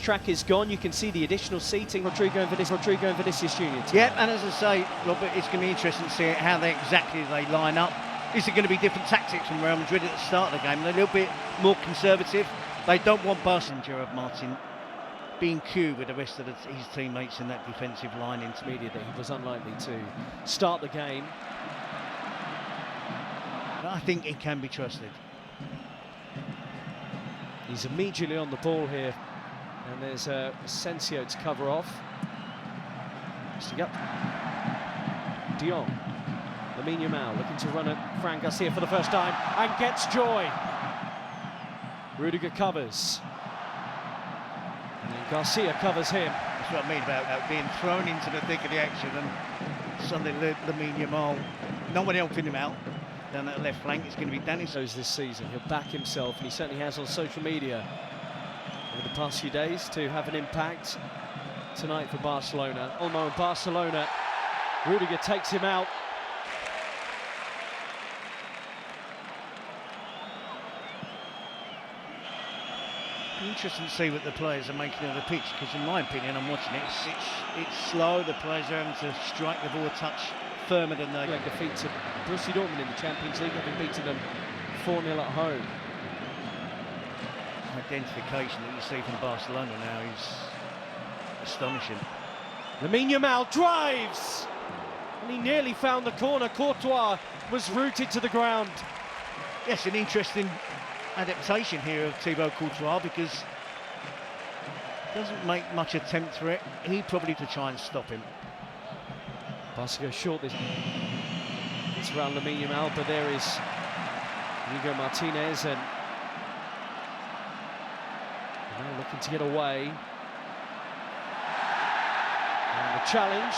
track is gone. You can see the additional seating. Rodrigo and Vinicius Junior. Yep, and as I say, Robert, it's going to be interesting to see how exactly they line up. Is it going to be different tactics from Real Madrid at the start of the game? They're a little bit more conservative. They don't want Barcelona, Gerard Martin, being queued with the rest of his teammates in that defensive line. Immediately, he was unlikely to start the game. I think he can be trusted. He's immediately on the ball here, and there's Asensio to cover off. Sticking up. De Jong. Lamine Yamal looking to run at Fran Garcia for the first time and gets joy. Rudiger covers. And then Garcia covers him. That's what I mean about being thrown into the thick of the action, and suddenly Lamine Yamal, no one helping him out. Down that left flank, it's going to be Danny. This season, he'll back himself, and he certainly has on social media over the past few days to have an impact tonight for Barcelona. Olmo and Barcelona. Rudiger takes him out. Interesting to see what the players are making of the pitch, because in my opinion, I'm watching it, it's slow. The players are having to strike the ball a touch firmer than they... Defeat to Borussia Dortmund in the Champions League, having beaten them 4-0 at home. Identification that you see from Barcelona now is astonishing. Lamine Yamal drives! And he nearly found the corner. Courtois was rooted to the ground. Yes, an interesting adaptation here of Thibaut Courtois, because doesn't make much attempt for it. He probably to try and stop him. Barca goes short. It's around Lamine Yamal, but there is Inigo Martinez, and now looking to get away. And the challenge.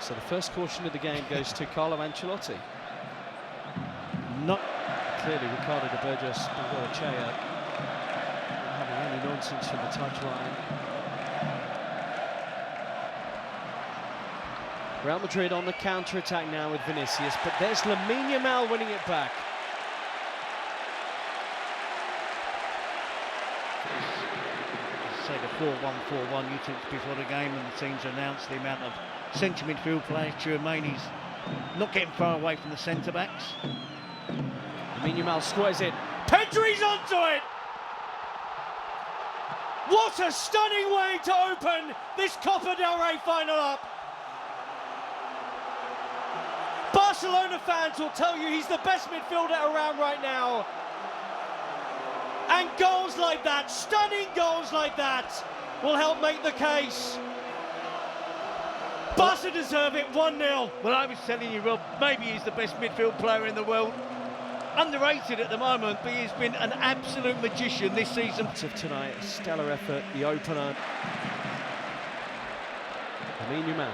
So the first caution of the game goes to Carlo Ancelotti. Not clearly Ricardo de Burgos Bengoechea not having any nonsense from the touchline. Real Madrid on the counter-attack now with Vinicius, but there's Lamine Yamal winning it back. Say the 4-1-4-1 you took before the game, and the teams announced the amount of central midfield players. Tchouameni's not getting far away from the centre-backs. Lamine Yamal squares it. Pedri's onto it! What a stunning way to open this Copa del Rey final up! Barcelona fans will tell you he's the best midfielder around right now. And goals like that, stunning goals like that, will help make the case. Barca deserve it, 1-0. Well, I was telling you, Rob, maybe he's the best midfield player in the world. Underrated at the moment, but he's been an absolute magician this season. Of tonight, a stellar effort, the opener. Lamine Yamal.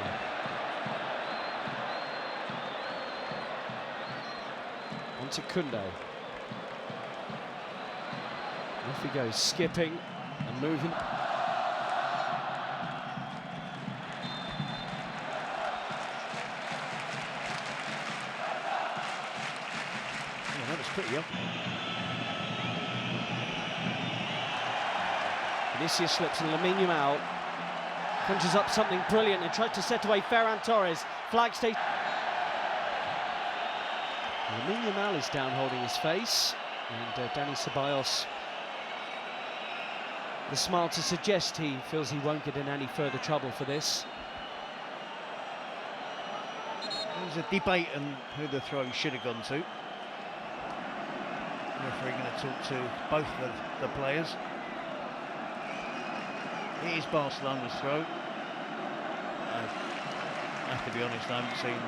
Onto Koundé. Off he goes, skipping and moving. That was pretty up. Vinicius slips and Lamine Yamal punches up something brilliant and tries to set away Ferran Torres. Flag stays. Lamine Yamal is down holding his face, and Dani Ceballos, the smile to suggest he feels he won't get in any further trouble for this. There's a debate on who the throw should have gone to. The referee going to talk to both of the players. It is Barcelona's throw. I have to be honest, I haven't seen.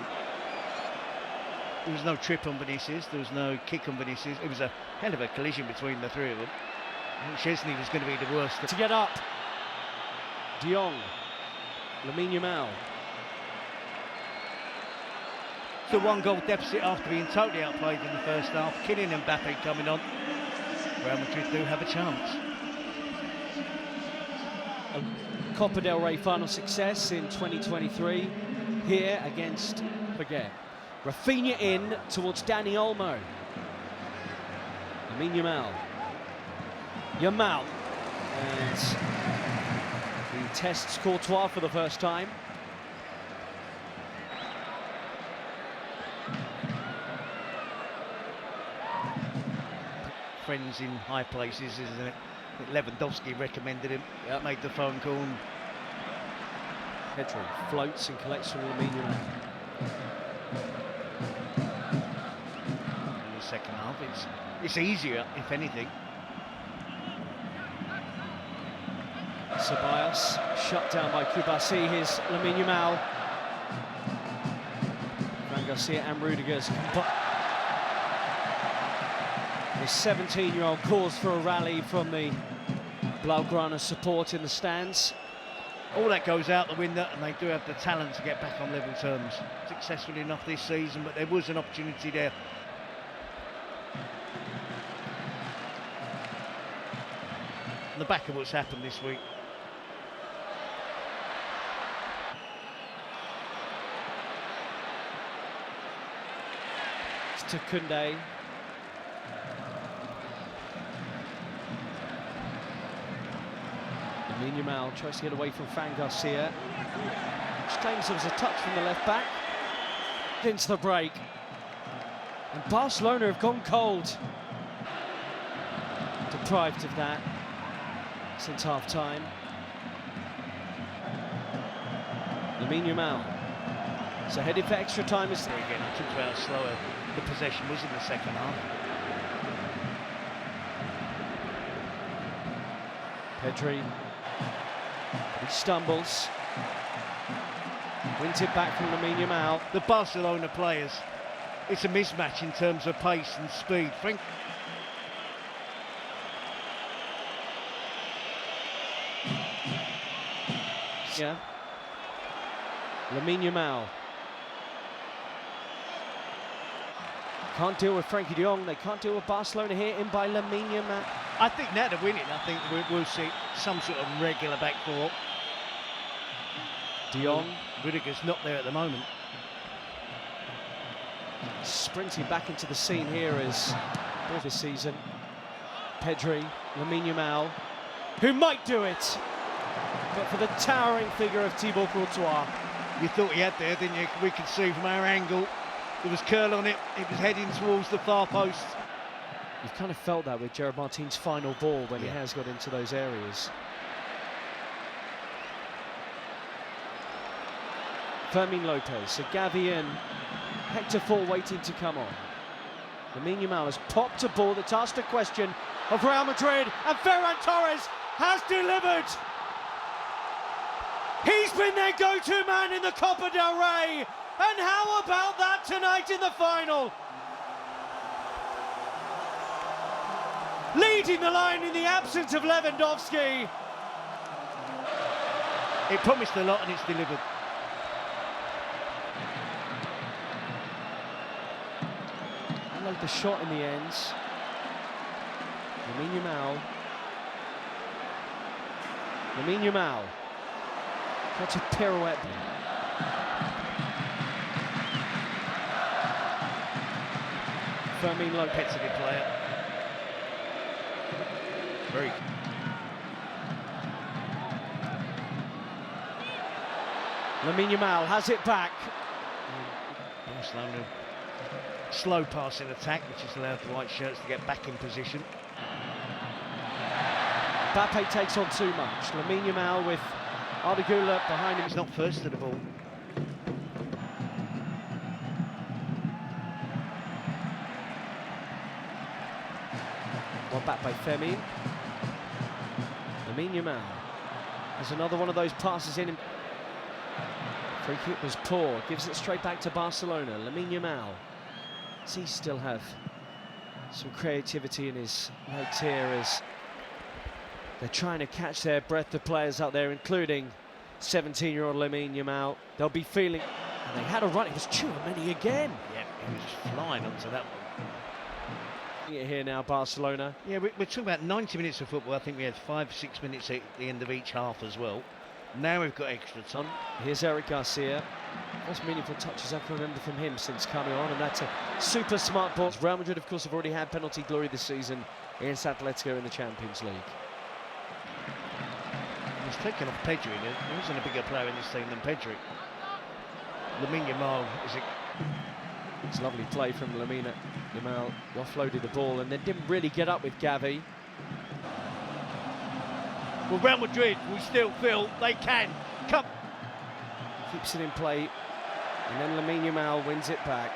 There was no trip on Vinicius, there was no kick on Vinicius. It was a hell of a collision between the three of them. I think Szczesny was going to be the worst. To get up. De Jong. Lamine Yamal. It's a one-goal deficit after being totally outplayed in the first half. Kylian Mbappe coming on. Real Madrid do have a chance. A Copa del Rey final success in 2023 here against Baguette. Rafinha in towards Dani Olmo. Lamine Yamal. Yamal And he tests Courtois for the first time. Friends in high places, isn't it? Lewandowski recommended him, made the phone call. Pedri floats and collects from Lamine Yamal. In the second half, it's easier, if anything. Ceballos shut down by Kubasi. Here's Lamine Yamal. Fran Garcia and Rudiger's. The 17-year-old calls for a rally from the Blaugrana support in the stands. All that goes out the window, and they do have the talent to get back on level terms. Successful enough this season, but there was an opportunity there. On the back of what's happened this week. It's to Koundé. Lamine Yamal tries to get away from Fran Garcia, which claims there was a touch from the left back. Into the break. And Barcelona have gone cold. Deprived of that since half-time. Lamine Yamal. So headed for extra time. Again, I talked about how slower the possession was in the second half. Pedri. He stumbles. Wins it back from Lamine Yamal. The Barcelona players, it's a mismatch in terms of pace and speed. Yeah. Lamine Yamal. Can't deal with Frankie de Jong. They can't deal with Barcelona here, in by Lamine Yamal. I think now to win it, I think we'll see some sort of regular back four. De Jong. Rudiger's not there at the moment. Sprinting back into the scene here as this season. Pedri, Lamine Yamal, who might do it, but for the towering figure of Thibaut Courtois. You thought he had there, didn't you? We could see from our angle. There was curl on it. It was heading towards the far post. You've kind of felt that with Gerard Martin's final ball when he has got into those areas. Fermin Lopez, so Gavi in, Hector Fall waiting to come on. Lamine Yamal has popped a ball that's asked a question of Real Madrid, and Ferran Torres has delivered. He's been their go-to man in the Copa del Rey, and how about that tonight in the final? Leading the line in the absence of Lewandowski. It promised a lot and it's delivered. Unload the shot in the end. Lamine Yamal. Lamine Yamal. That's a pirouette. Fermin Lopez, the player. Very. Lamine Yamal has it back. Barcelona slow passing attack, which has allowed the white shirts to get back in position. Mbappe takes on too much. Lamine Yamal with Ardagula behind him. He's not first to the ball. One back by Fermin. Lamine Yamal has another one of those passes in him. Free kick was poor, gives it straight back to Barcelona. Lamine Yamal. Does he still have some creativity in his legs here as they're trying to catch their breath, the players out there, including 17-year-old Lamine Yamal. They'll be feeling, and they had a run, it was Tchouameni again. Yeah, he was flying onto that one. Here now, Barcelona. Yeah, we're talking about 90 minutes of football. I think we had 5-6 minutes at the end of each half as well. Now we've got extra time. Here's Eric Garcia. Most meaningful touches I can remember from him since coming on, and that's a super smart ball. Real Madrid, of course, have already had penalty glory this season against Atletico in the Champions League. He's taken off Pedri. There isn't a bigger player in this team than Pedri. Lamine Yamal is a... It's a lovely play from Lamine Yamal. He offloaded the ball and then didn't really get up with Gavi. Well, Real Madrid, we still feel they can come. Keeps it in play, and then Lamine Yamal wins it back.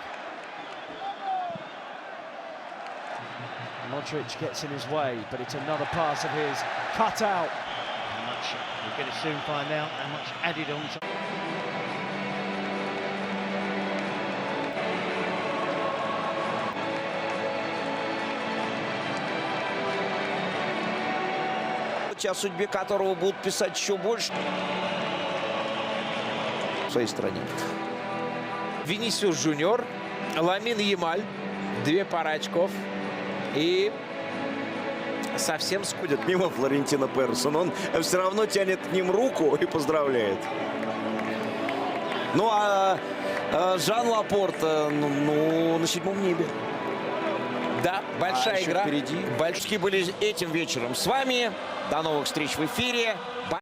Modric gets in his way, but it's another pass of his cut out. How much, we're going to soon find out how much added on to... О судьбе которого будут писать еще больше в своей стране. Винисиус Джуниор, Ламин Ямаль, 2 пары очков и совсем скудит мимо Флорентино Переса. Он все равно тянет к ним руку и поздравляет. Ну а Жан Лапорта, ну на 7-м небе. Да, большая игра. Впереди. Большие были этим вечером с вами. До новых встреч в эфире.